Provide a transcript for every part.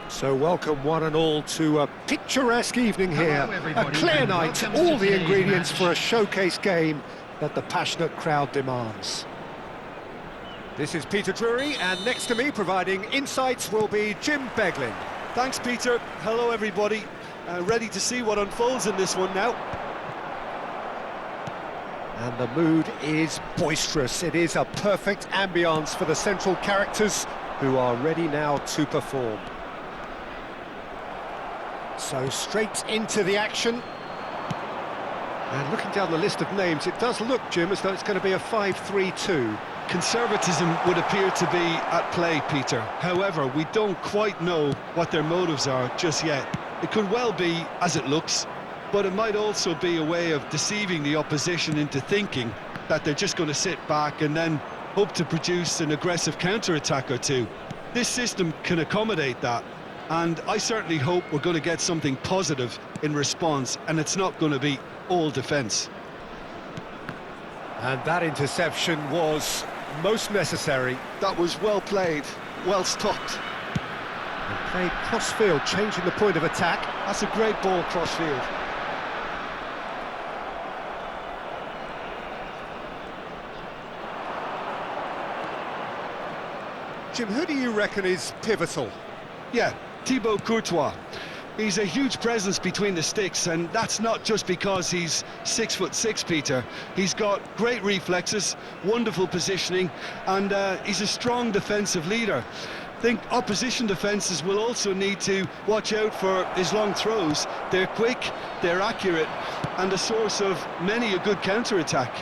So welcome one and all to a picturesque evening here, a clear night, all the ingredients for a showcase game that the passionate crowd demands. This is Peter Drury, and next to me providing insights will be Jim Beglin. Thanks, Peter. Hello, everybody. Ready to see what unfolds in this one now. And the mood is boisterous. It is a perfect ambience for the central characters who are ready now to perform. So straight into the action. And looking down the list of names, it does look, Jim, as though it's going to be a 5-3-2. Conservatism would appear to be at play, Peter. However, we don't quite know what their motives are just yet. It could well be as it looks, but it might also be a way of deceiving the opposition into thinking that they're just going to sit back and then hope to produce an aggressive counter-attack or two. This system can accommodate that. And I certainly hope we're going to get something positive in response, and it's not going to be all defence. And that interception was most necessary. That was well played, well stopped. And played cross-field, changing the point of attack. That's a great ball cross-field. Jim, who do you reckon is pivotal? Yeah, Thibaut Courtois. He's a huge presence between the sticks, and that's not just because he's 6'6", Peter. He's got great reflexes, wonderful positioning, and he's a strong defensive leader. I think opposition defences will also need to watch out for his long throws. They're quick, they're accurate, and a source of many a good counter-attack.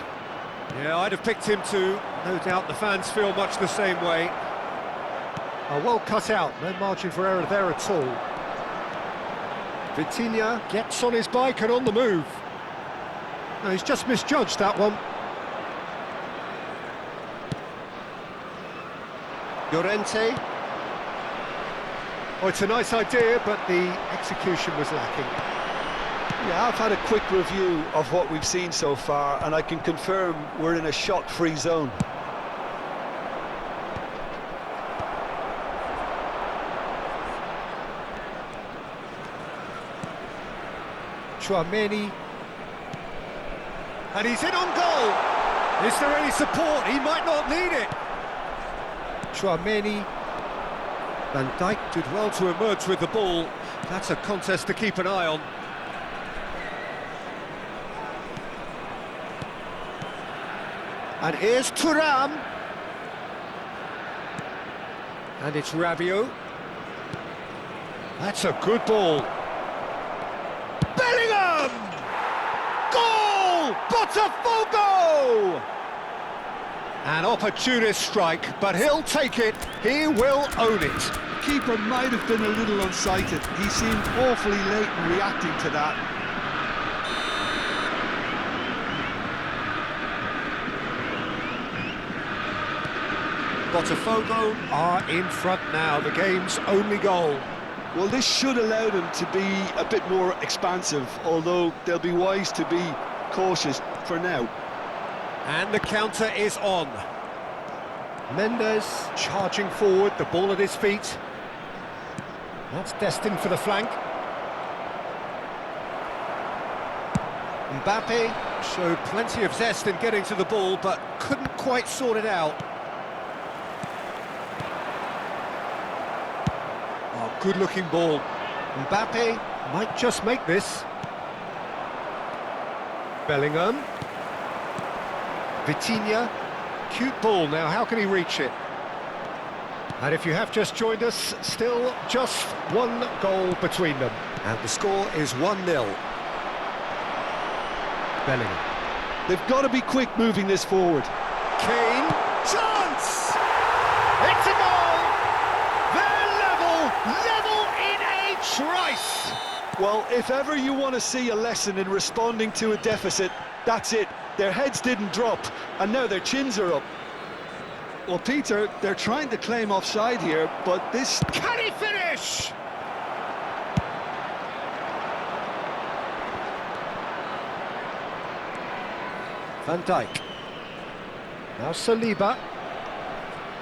Yeah, I'd have picked him too. No doubt the fans feel much the same way. Well cut out, no margin for error there at all. Vitinha gets on his bike and on the move. No, he's just misjudged that one. Llorente. Oh, it's a nice idea, but the execution was lacking. Yeah, I've had a quick review of what we've seen so far, and I can confirm we're in a shot-free zone. Chouameni, and he's in on goal. Is there any support? He might not need it. Chouameni, Van Dijk did well to emerge with the ball. That's a contest to keep an eye on. And here's Thuram, and it's Rabiot. That's a good ball. Bellingham! Goal! Potw! An opportunist strike, but he'll take it. He will own it. keeper might have been a little unsighted. He seemed awfully late in reacting to that. Potw are in front now, the game's only goal. Well, this should allow them to be a bit more expansive, although they'll be wise to be cautious for now. And the counter is on. Mendes charging forward, the ball at his feet. That's destined for the flank. Mbappe showed plenty of zest in getting to the ball, but couldn't quite sort it out. Oh, good-looking ball. Mbappe might just make this. Bellingham. Vitinha. Cute ball now, how can he reach it? And if you have just joined us, still just one goal between them. And the score is 1-0. Bellingham. They've got to be quick moving this forward. Kane. Chance! It's a goal! They're level in a trice! Well, if ever you want to see a lesson in responding to a deficit, that's it. Their heads didn't drop, and now their chins are up. Well, Peter, they're trying to claim offside here, but this... Can he finish? Van Dijk. Now Saliba.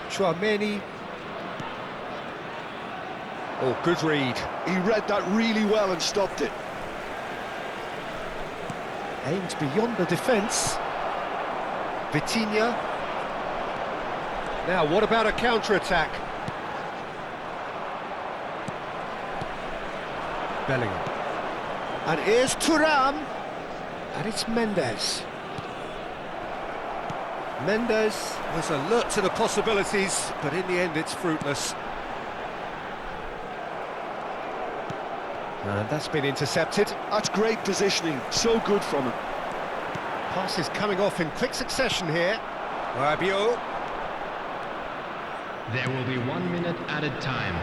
Chouameni. Oh, good read. He read that really well and stopped it. Aimed beyond the defence. Vitinha. Now, what about a counter-attack? Bellingham. And here's Thuram. And it's Mendes. Mendes was alert to the possibilities, but in the end it's fruitless. And that's been intercepted. That's great positioning, so good from him. Pass is coming off in quick succession here. Rabiot. There will be 1 minute added time.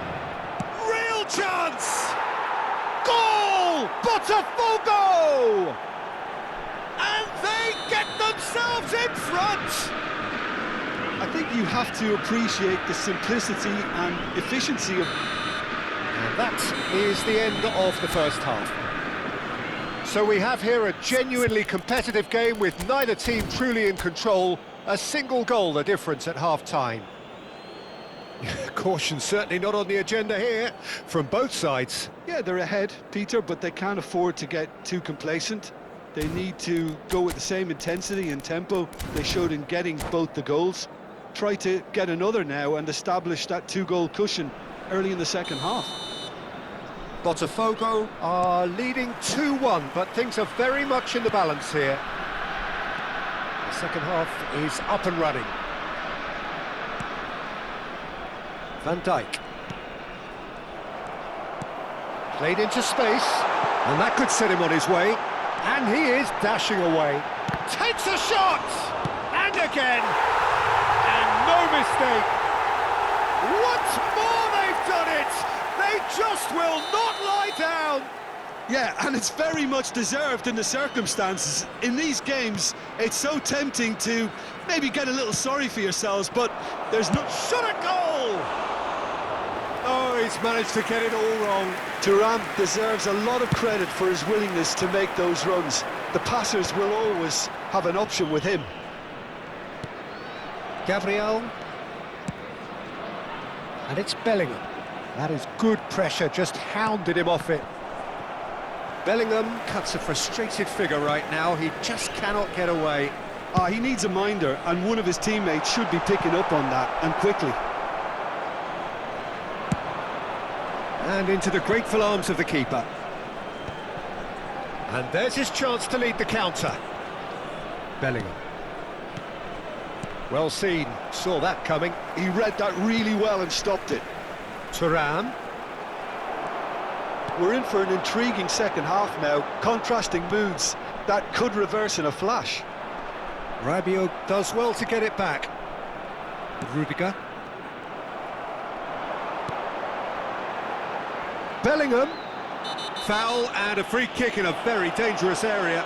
Real chance! Goal! Potw! And they get themselves in front! I think you have to appreciate the simplicity and efficiency of... And that is the end of the first half. So we have here a genuinely competitive game with neither team truly in control. A single goal the difference at half-time. Caution certainly not on the agenda here from both sides. Yeah, they're ahead, Peter, but they can't afford to get too complacent. They need to go with the same intensity and tempo they showed in getting both the goals. Try to get another now and establish that two-goal cushion early in the second half. Potw are leading 2-1, but things are very much in the balance here. The second half is up and running. Van Dijk. Played into space, and that could set him on his way. And he is dashing away. Takes a shot! And again! And no mistake! Once more they've done it! They just will not lie down! Yeah, and it's very much deserved in the circumstances. In these games, it's so tempting to maybe get a little sorry for yourselves, but there's no... Shot a goal! Oh, he's managed to get it all wrong. Thuram deserves a lot of credit for his willingness to make those runs. The passers will always have an option with him. Gabriel. And it's Bellingham. That is good pressure, just hounded him off it. Bellingham cuts a frustrated figure right now. He just cannot get away. He needs a minder, and one of his teammates should be picking up on that, and quickly. And into the grateful arms of the keeper. And there's his chance to lead the counter. Bellingham. Well seen, saw that coming. He read that really well and stopped it. Thuram. We're in for an intriguing second half now, contrasting moods that could reverse in a flash. Rabiot does well to get it back. Rudiger. Bellingham. Foul and a free kick in a very dangerous area.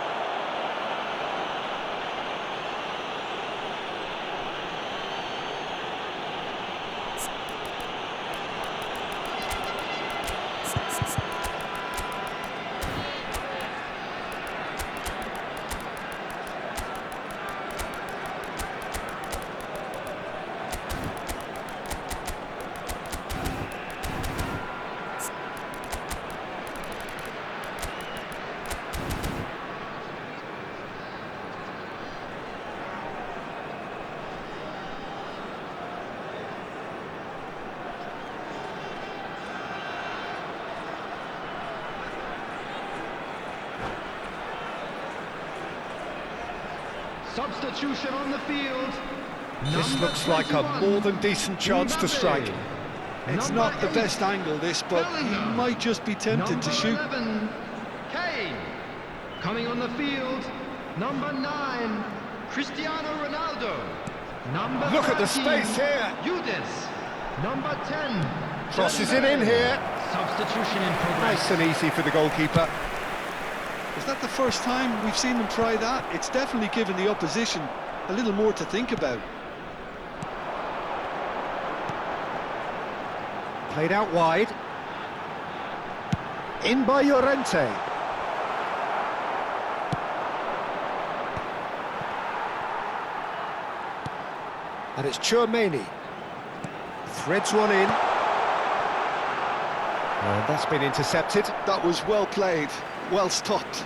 Substitution on the field. This Number looks like a 21, more than decent chance to strike. It's Number not the 8, best angle, this, but he Bellingham. might just be tempted Number to shoot. 11, Kane. Coming on the field, number 9, Cristiano Ronaldo. Number Look at the 13, space here. Udis. Number 10, Crosses it in here. Substitution in progress. Nice and easy for the goalkeeper. Is that the first time we've seen them try that? It's definitely given the opposition a little more to think about. Played out wide. In by Llorente. And it's Tchouaméni. Threads one in. And that's been intercepted. That was well played, well stopped.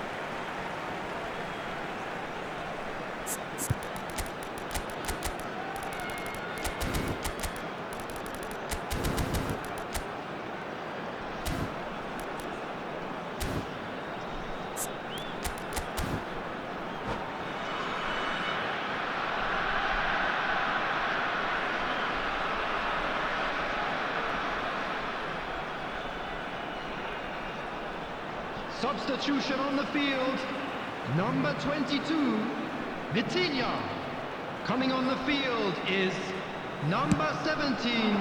Substitution on the field, number 22, Vitinha. Coming on the field is number 17,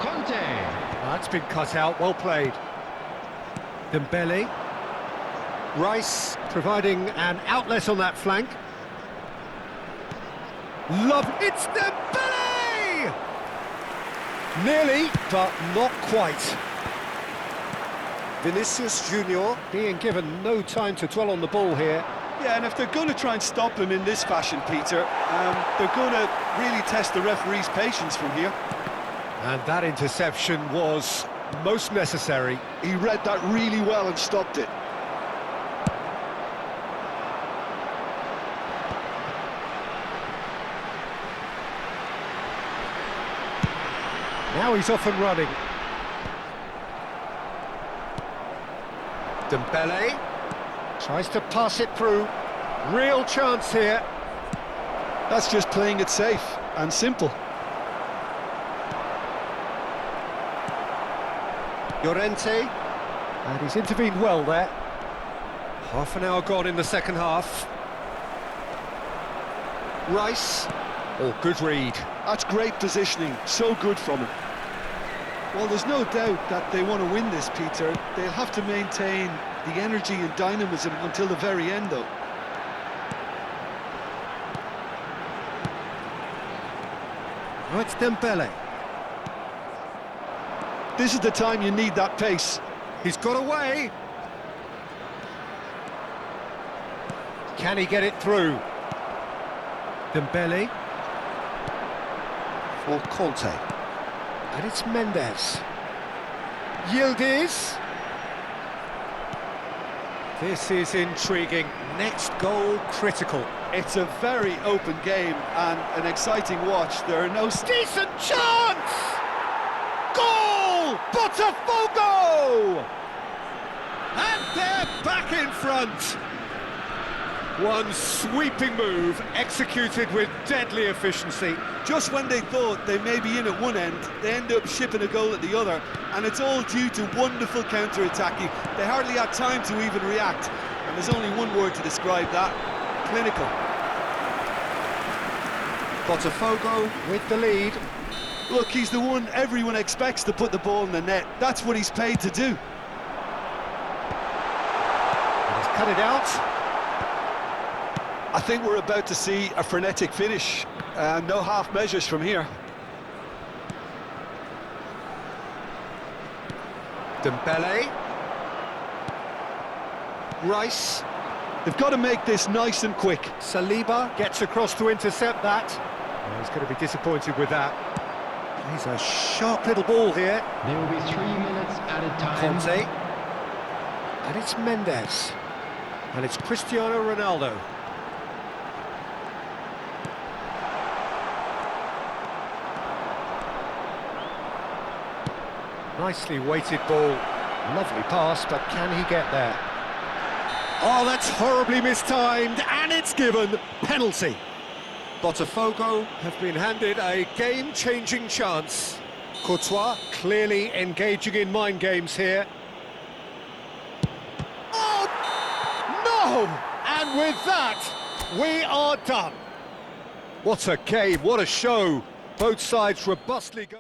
Conte. That's been cut out, well played. Dembele. Rice providing an outlet on that flank. It's Dembele! Nearly, but not quite. Vinicius Junior being given no time to dwell on the ball here. Yeah, and if they're going to try and stop him in this fashion, Peter, they're going to really test the referee's patience from here. And that interception was most necessary. He read that really well and stopped it. Now he's off and running. Dembele tries to pass it through. Real chance here. That's just playing it safe and simple. Llorente, and he's intervened well there. Half an hour gone in the second half. Rice, oh, good read. That's great positioning, so good from him. Well, there's no doubt that they want to win this, Peter. They'll have to maintain the energy and dynamism until the very end, though. Now it's Dembele. This is the time you need that pace. He's got away. Can he get it through? Dembele. For Conte. And it's Mendes. Yildiz. This is intriguing. Next goal critical. It's a very open game and an exciting watch. There are no... Decent chance! Goal! Potw! And they're back in front. One sweeping move executed with deadly efficiency. Just when they thought they may be in at one end, they end up shipping a goal at the other, and it's all due to wonderful counter-attacking. They hardly had time to even react, and there's only one word to describe that: clinical. Potw with the lead. Look, he's the one everyone expects to put the ball in the net. That's what he's paid to do. cut it out. I think we're about to see a frenetic finish. No half measures from here. Dembele. Rice. They've got to make this nice and quick. Saliba gets across to intercept that. Oh, he's going to be disappointed with that. He's a sharp little ball here. There will be 3 minutes added time. Conte. And it's Mendes. And it's Cristiano Ronaldo. Nicely weighted ball. Lovely pass, but can he get there? Oh, that's horribly mistimed, and it's given. Penalty. Botafogo have been handed a game-changing chance. Courtois clearly engaging in mind games here. Oh, no! And with that, we are done. What a game, what a show. Both sides robustly go.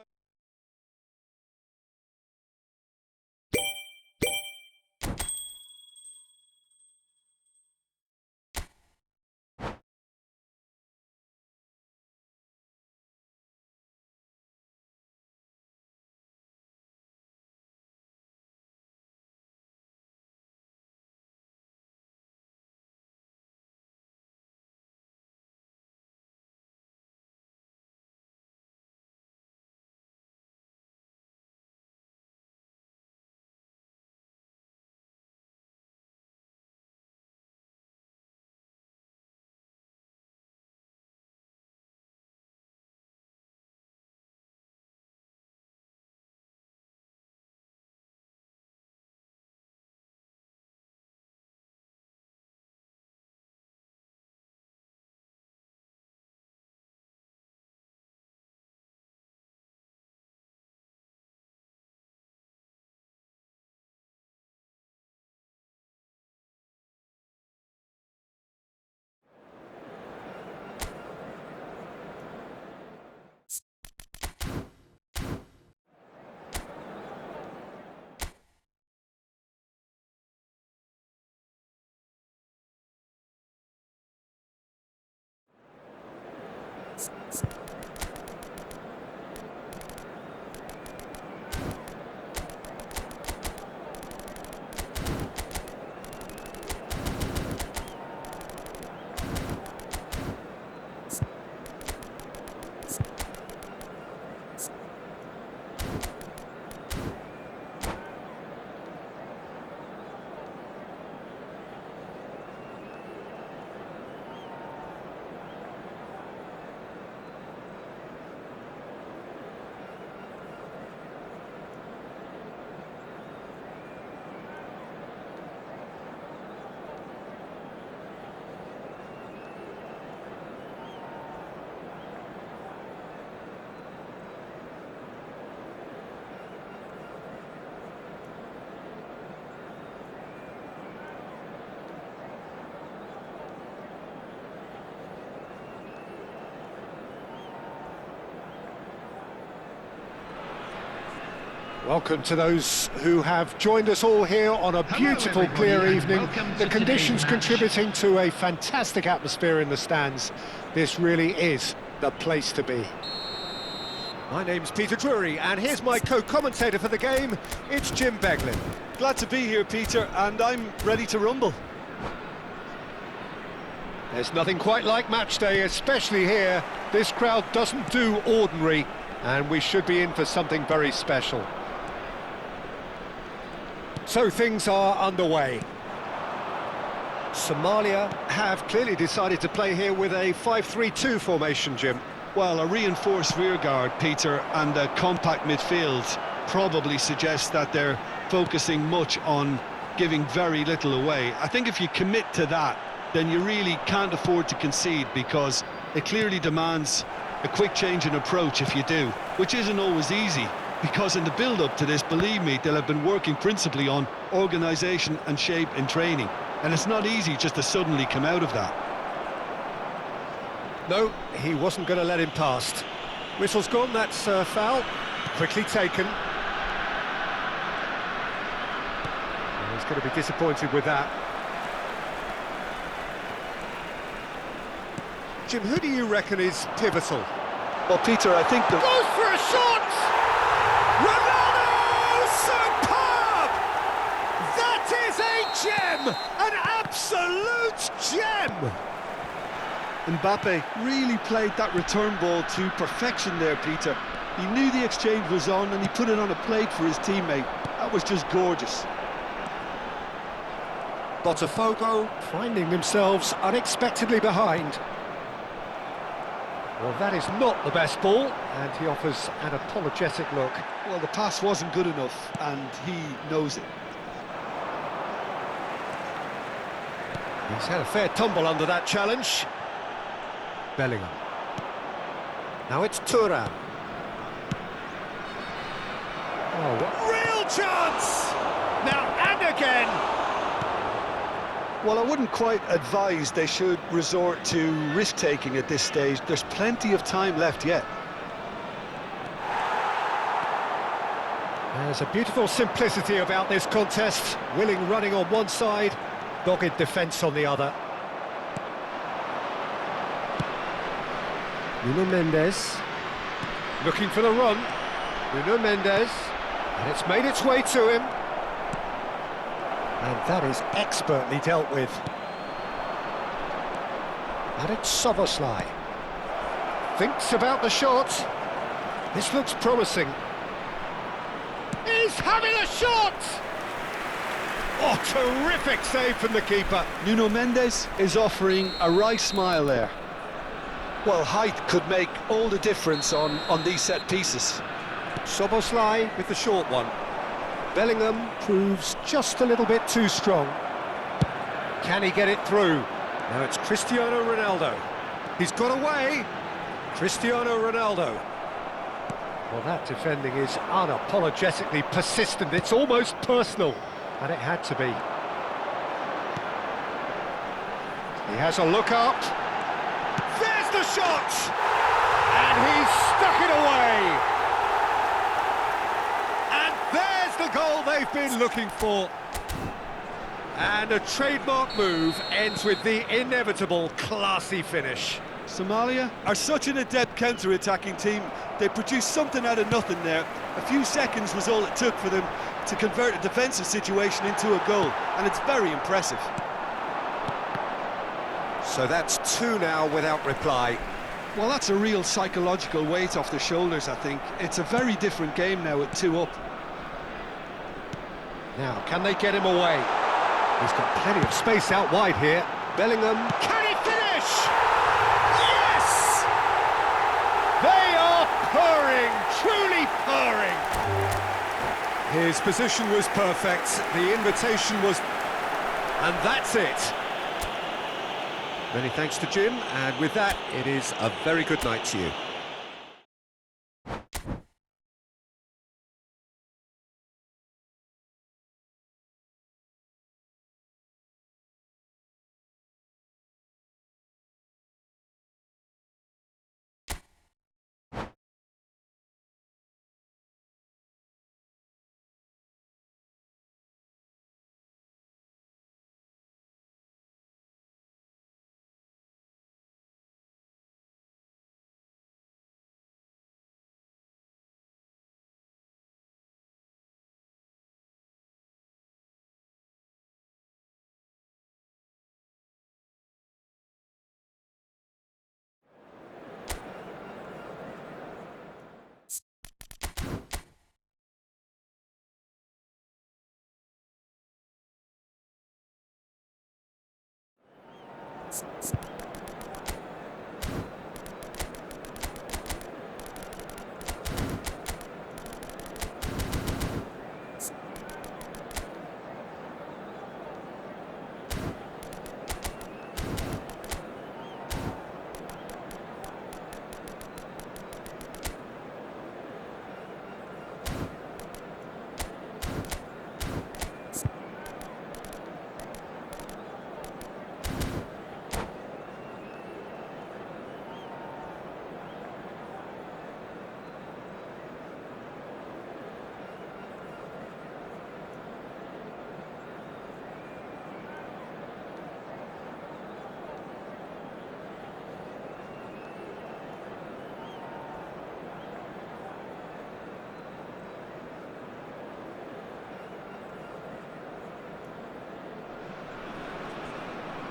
Welcome to those who have joined us all here on a beautiful, clear evening. The conditions contributing to a fantastic atmosphere in the stands. This really is the place to be. My name's Peter Drury, and here's my co-commentator for the game. It's Jim Beglin. Glad to be here, Peter, and I'm ready to rumble. There's nothing quite like match day, especially here. This crowd doesn't do ordinary, and we should be in for something very special. So things are underway. Somalia have clearly decided to play here with a 5-3-2 formation, Jim. Well, a reinforced rearguard, Peter, and a compact midfield probably suggests that they're focusing much on giving very little away. I think if you commit to that, then you really can't afford to concede, because it clearly demands a quick change in approach if you do, which isn't always easy, because in the build-up to this, believe me, they'll have been working principally on organisation and shape in training, and it's not easy just to suddenly come out of that. No, he wasn't going to let him past. Whistle's gone, that's a foul. Quickly taken. He's going to be disappointed with that. Jim, who do you reckon is pivotal? Well, Peter, I think the... Goes for a shot! Ronaldo! Superb! That is a gem! An absolute gem! Mbappe really played that return ball to perfection there, Peter. He knew the exchange was on and he put it on a plate for his teammate. That was just gorgeous. Potw finding themselves unexpectedly behind. Well, that is not the best ball, and he offers an apologetic look. Well, the pass wasn't good enough, and he knows it. He's had a fair tumble under that challenge. Bellingham. Now it's Thuram. Oh, what real chance! Now and again! Well, I wouldn't quite advise they should resort to risk-taking at this stage. There's plenty of time left yet. There's a beautiful simplicity about this contest. Willing running on one side, dogged defence on the other. Nuno Mendes, looking for the run. Nuno Mendes, and it's made its way to him. And that is expertly dealt with. And it's Szoboszlai. Thinks about the shot. This looks promising. He's having a shot! Oh, terrific save from the keeper. Nuno Mendes is offering a wry smile there. Well, height could make all the difference on these set pieces. Szoboszlai with the short one. Bellingham proves just a little bit too strong. Can he get it through? Now it's Cristiano Ronaldo. He's got away. Cristiano Ronaldo. Well, that defending is unapologetically persistent. It's almost personal, and it had to be. He has a look up. There's the shot! And he's stuck it away! And there's the goal they've been looking for. And a trademark move ends with the inevitable classy finish. Somalia are such an adept counter-attacking team. They produced something out of nothing there. A few seconds was all it took for them to convert a defensive situation into a goal, and it's very impressive. So that's two now without reply. Well, that's a real psychological weight off their shoulders, I think. It's a very different game now with 2 up. Now, can they get him away? He's got plenty of space out wide here. Bellingham, can he finish? Yes! They are purring, truly purring. His position was perfect, the invitation was... And that's it. Many thanks to Jim, and with that, it is a very good night to you.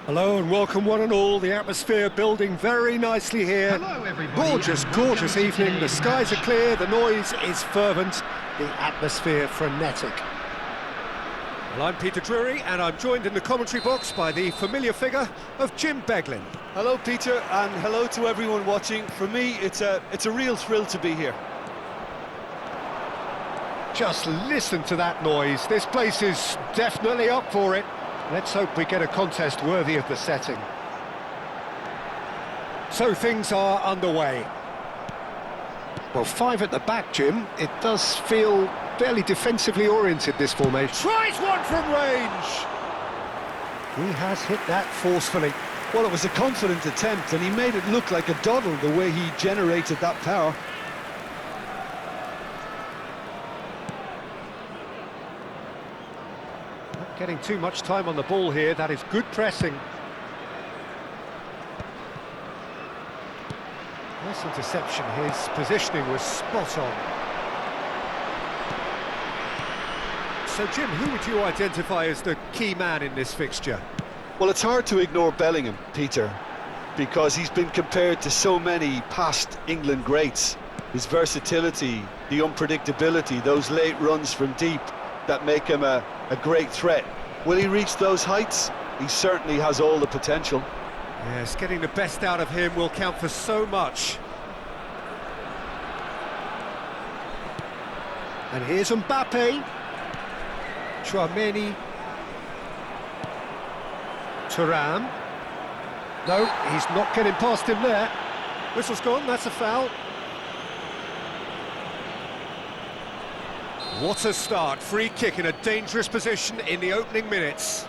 Hello and welcome one and all. The atmosphere building very nicely here. Hello, everybody, Gorgeous, and gorgeous welcome to evening. The today's skies are match. clear, the noise is fervent, the atmosphere frenetic. Well, I'm Peter Drury and I'm joined in the commentary box by the familiar figure of Jim Beglin. Hello, Peter, and hello to everyone watching. For me, it's a real thrill to be here. Just listen to that noise. This place is definitely up for it. Let's hope we get a contest worthy of the setting. So things are underway. Well, 5 at the back, Jim. It does feel fairly defensively oriented, this formation. Tries one from range! He has hit that forcefully. Well, it was a confident attempt, and he made it look like a doddle the way he generated that power. Not getting too much time on the ball here. That is good pressing. Nice interception. His positioning was spot on. So, Jim, who would you identify as the key man in this fixture? Well, it's hard to ignore Bellingham, Peter, because he's been compared to so many past England greats. His versatility, the unpredictability, those late runs from deep that make him a great threat. Will he reach those heights? He certainly has all the potential. Yes, getting the best out of him will count for so much. And here's Mbappe. Chouameni. Thuram. No, he's not getting past him there. Whistle's gone, that's a foul. What a start. Free kick in a dangerous position in the opening minutes.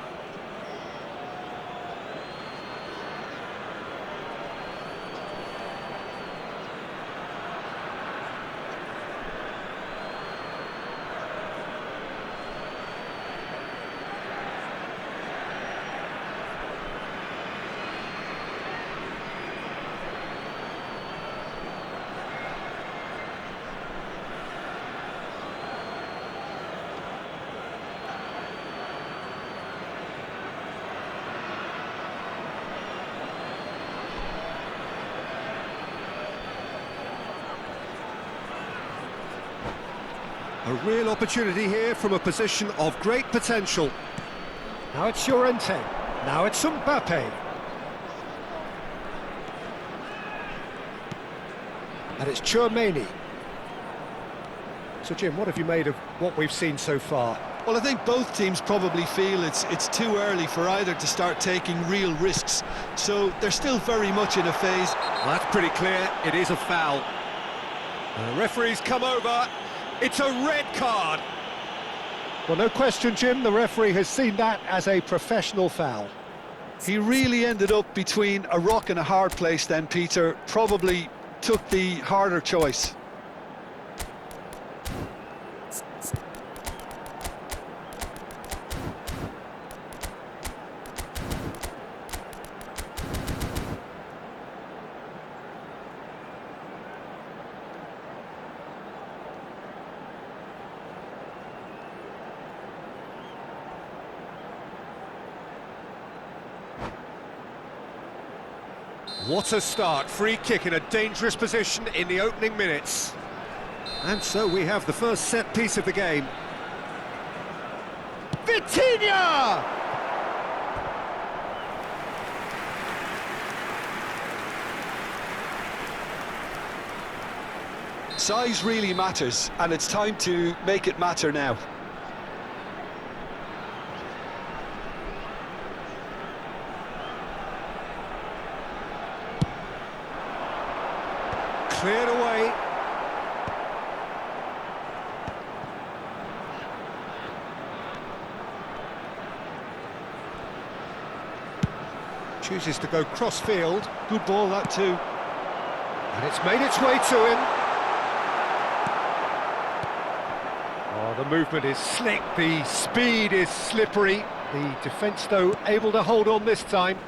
A real opportunity here from a position of great potential. Now it's Llorente. Now it's Mbappe. And it's Chouameni. So, Jim, what have you made of what we've seen so far? Well, I think both teams probably feel it's too early for either to start taking real risks. So they're still very much in a phase. Well, that's pretty clear. It is a foul. The referee's come over. It's a red card. Well, no question, Jim, the referee has seen that as a professional foul. He really ended up between a rock and a hard place then, Peter. Probably took the harder choice. What a start. Free kick in a dangerous position in the opening minutes. And so we have the first set piece of the game. Vitinha! Size really matters, and it's time to make it matter now. Cleared away. Chooses to go cross-field. Good ball, that too. And it's made its way to him. Oh, the movement is slick, the speed is slippery. The defence, though, able to hold on this time.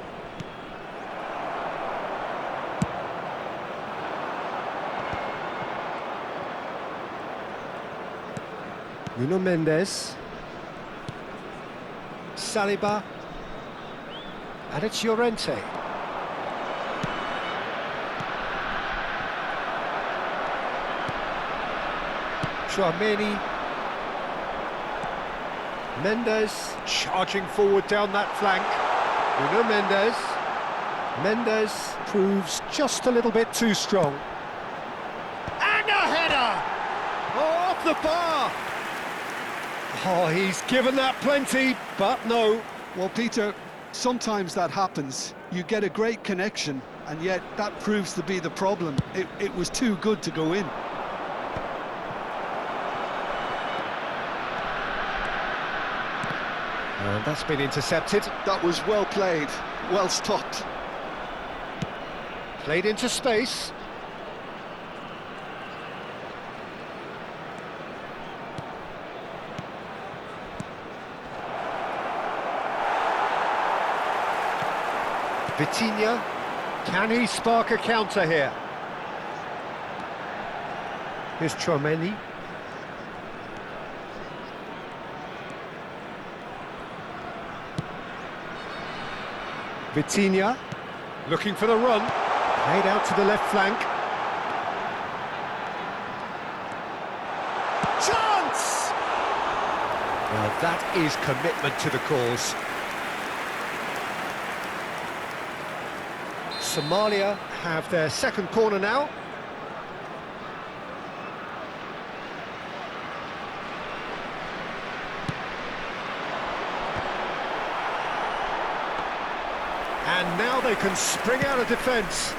Nuno Mendes. Saliba. And it's Llorente. Chouameni. Mendes charging forward down that flank. Nuno Mendes. Mendes proves just a little bit too strong. And a header! Oh, off the bar! Oh, he's given that plenty, but no. Well, Peter, sometimes that happens. You get a great connection, and yet that proves to be the problem. It was too good to go in. And that's been intercepted. That was well played, well stopped. Played into space. Vitinha, can he spark a counter here? Here's Chouameni. Vitinha, looking for the run. Played out to the left flank. Chance! Well, that is commitment to the cause. Somalia have their second corner now. And now they can spring out of defence.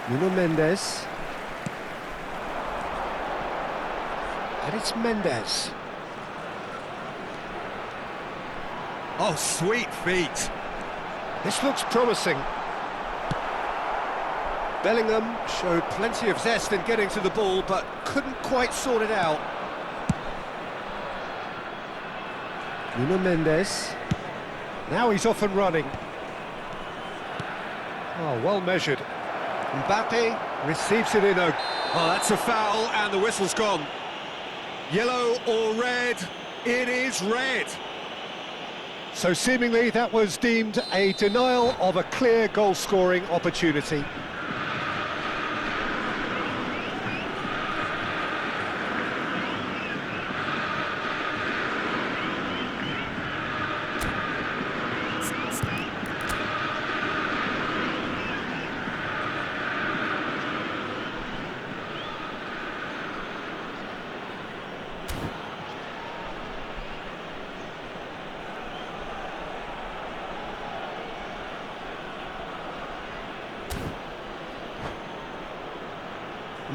Nuno Mendes. And it's Mendes. Oh, sweet feet. This looks promising. Bellingham showed plenty of zest in getting to the ball, but couldn't quite sort it out. Nuno Mendes. Now he's off and running. Oh, well measured. Mbappe receives it in a... Oh, that's a foul, and the whistle's gone. Yellow or red? It is red. So seemingly that was deemed a denial of a clear goal-scoring opportunity.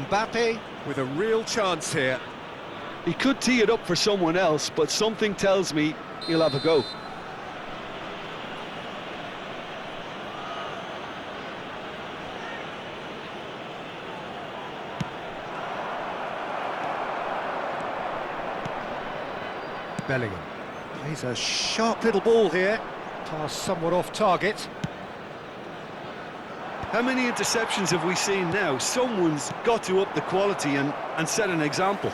Mbappe with a real chance here. He could tee it up for someone else, but something tells me he'll have a go. Bellingham plays a sharp little ball here. Pass somewhat off target. How many interceptions have we seen now? Someone's got to up the quality and set an example.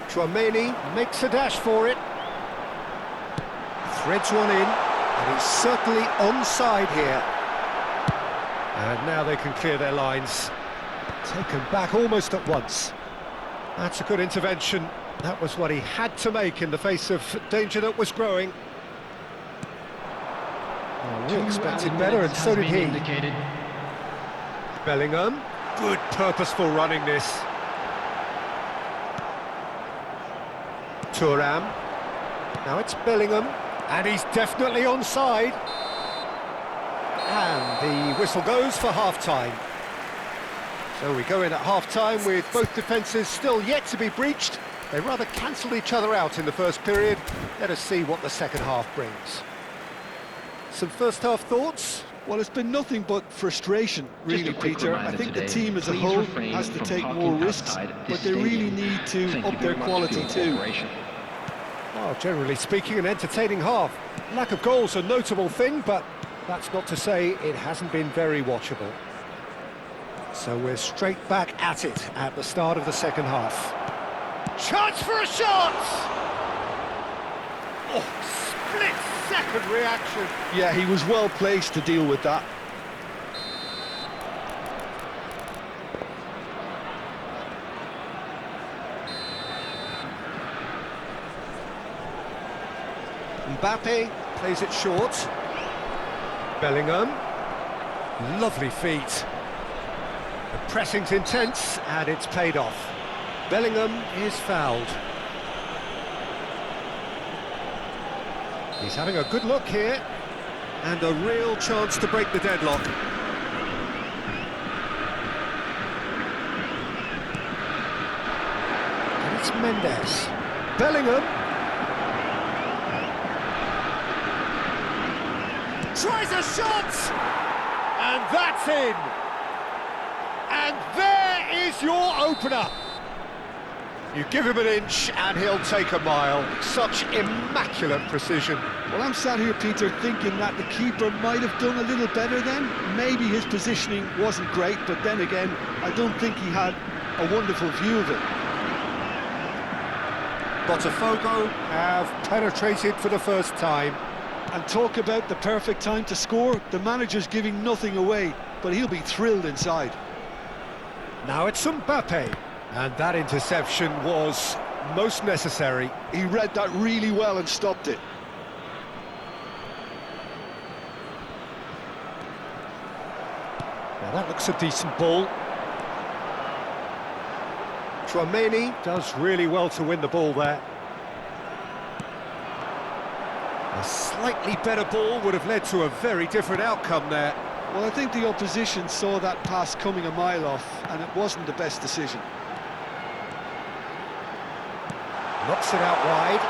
Chouameni makes a dash for it. Threads one in, and he's certainly onside here. And now they can clear their lines. Taken back almost at once. That's a good intervention. That was what he had to make in the face of danger that was growing. Oh, we expected better, and so did he. Bellingham, good purposeful running this. Thuram, now it's Bellingham, and he's definitely onside. And the whistle goes for half-time. So we go in at half-time with both defences still yet to be breached. They rather cancelled each other out in the first period. Let us see what the second half brings. Some first-half thoughts? Well, it's been nothing but frustration, really, Peter. I think the team as a whole has to take more risks, but they really need to up their quality too. Well, generally speaking, an entertaining half. Lack of goals a notable thing, but that's not to say it hasn't been very watchable. So we're straight back at it at the start of the second half. Chance for a shot! Oh, split-second reaction. Yeah, he was well placed to deal with that. Mbappe plays it short. Bellingham. Lovely feet. The pressing's intense, and it's paid off. Bellingham is fouled. He's having a good look here, and a real chance to break the deadlock. And it's Mendes. Bellingham. Tries a shot! And that's in! And there is your opener! You give him an inch and he'll take a mile. Such immaculate precision. Well, I'm sat here, Peter, thinking that the keeper might have done a little better then. Maybe his positioning wasn't great, but then again, I don't think he had a wonderful view of it. Potw have penetrated for the first time. And talk about the perfect time to score. The manager's giving nothing away, but he'll be thrilled inside. Now it's Mbappe. And that interception was most necessary. He read that really well and stopped it. Now that looks a decent ball. Tchouaméni does really well to win the ball there. A slightly better ball would have led to a very different outcome there. Well, I think the opposition saw that pass coming a mile off, and it wasn't the best decision. Knocks it out wide.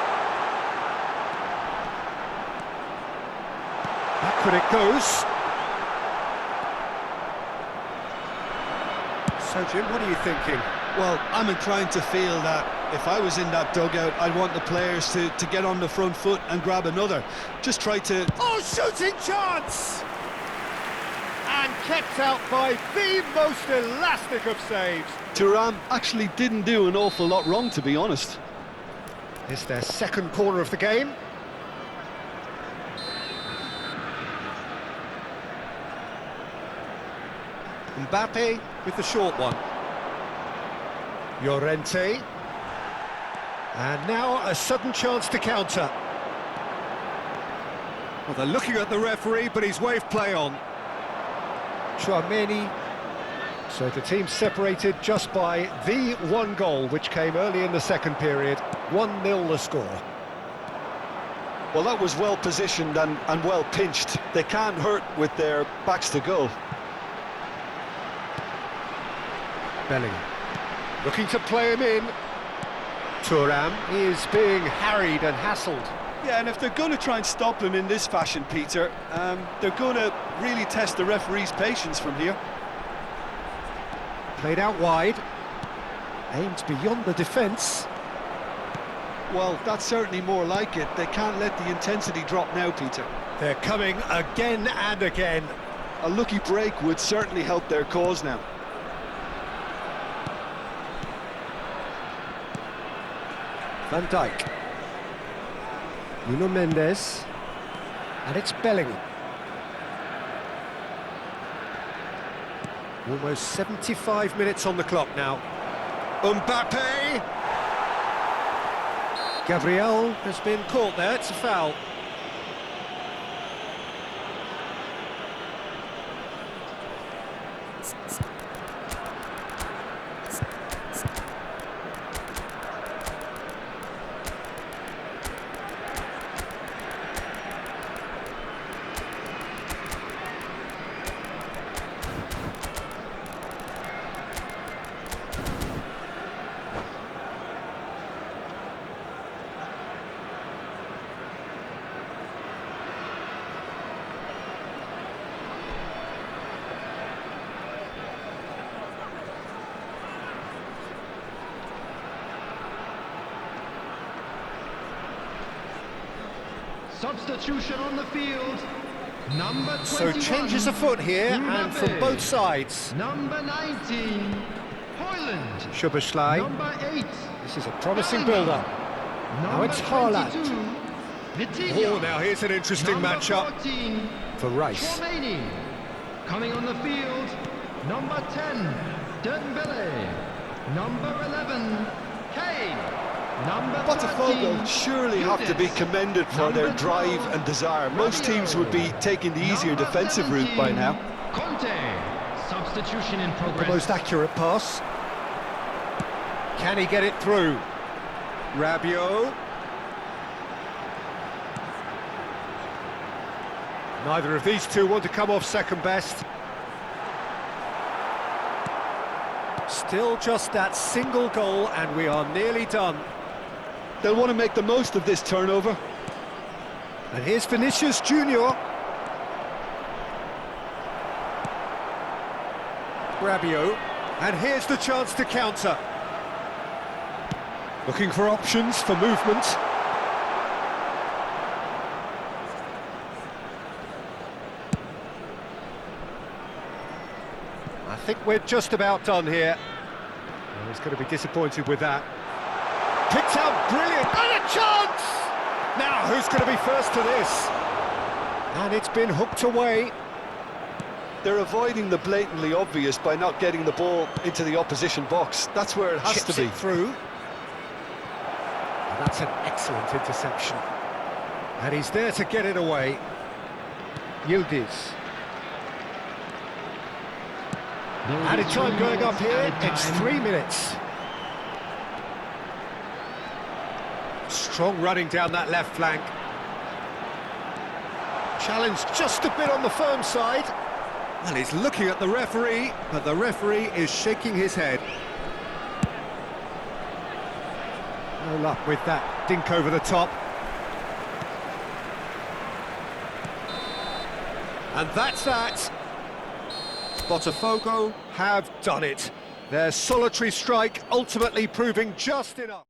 Backward it goes. So, Jim, what are you thinking? Well, I'm inclined to feel that if I was in that dugout, I'd want the players to get on the front foot and grab another. Just try to... Oh, shooting chance! And kept out by the most elastic of saves. Thuram actually didn't do an awful lot wrong, to be honest. It's their second corner of the game. Mbappe with the short one. Llorente. And now a sudden chance to counter. Well, they're looking at the referee, but he's waved play on. Tchouaméni. So the team separated just by the one goal, which came early in the second period. 1-0 the score. Well, that was well positioned and well pinched. They can't hurt with their backs to goal. Bellingham looking to play him in. Thuram is being harried and hassled. Yeah, and if they're going to try and stop him in this fashion, Peter, they're going to really test the referee's patience from here. Played out wide. Aimed beyond the defence. Well, that's certainly more like it. They can't let the intensity drop now, Peter. They're coming again and again. A lucky break would certainly help their cause now. Van Dijk. Nuno Mendes. And it's Bellingham. Almost 75 minutes on the clock now. Mbappe! Gabriel has been caught there, it's a foul. Substitution on the field. Number 21. So changes afoot here, and from both sides. Number 19, Hoyland. Szoboszlai. Number 8. This is a promising build-up. Now it's Haaland. Vitinho. Oh, now here's an interesting Number matchup 14, for Rice. Chouameni. Coming on the field, number 10, Dembele. Number 11, Kane. Number Potw 13, surely have to be Judas. commended for their Number drive 12, and desire. Most teams would be taking the easier Number defensive route by 17, now. Conte. Substitution in The progress. most accurate pass. Can he get it through? Rabiot. Neither of these two want to come off second best. Still just that single goal and we are nearly done. They'll want to make the most of this turnover. And here's Vinicius Junior. Rabiot. And here's the chance to counter. Looking for options for movement. I think we're just about done here. Well, he's going to be disappointed with that. Picked out brilliant, and a chance! Now, who's going to be first to this? And it's been hooked away. They're avoiding the blatantly obvious by not getting the ball into the opposition box. That's where it has Chips to be. it through. And that's an excellent interception. And he's there to get it away. Yildiz. Added time going up here, it's 3 minutes. Strong running down that left flank. Challenge just a bit on the firm side. And he's looking at the referee, but the referee is shaking his head. No luck with that dink over the top. And that's that. Potw have done it. Their solitary strike ultimately proving just enough.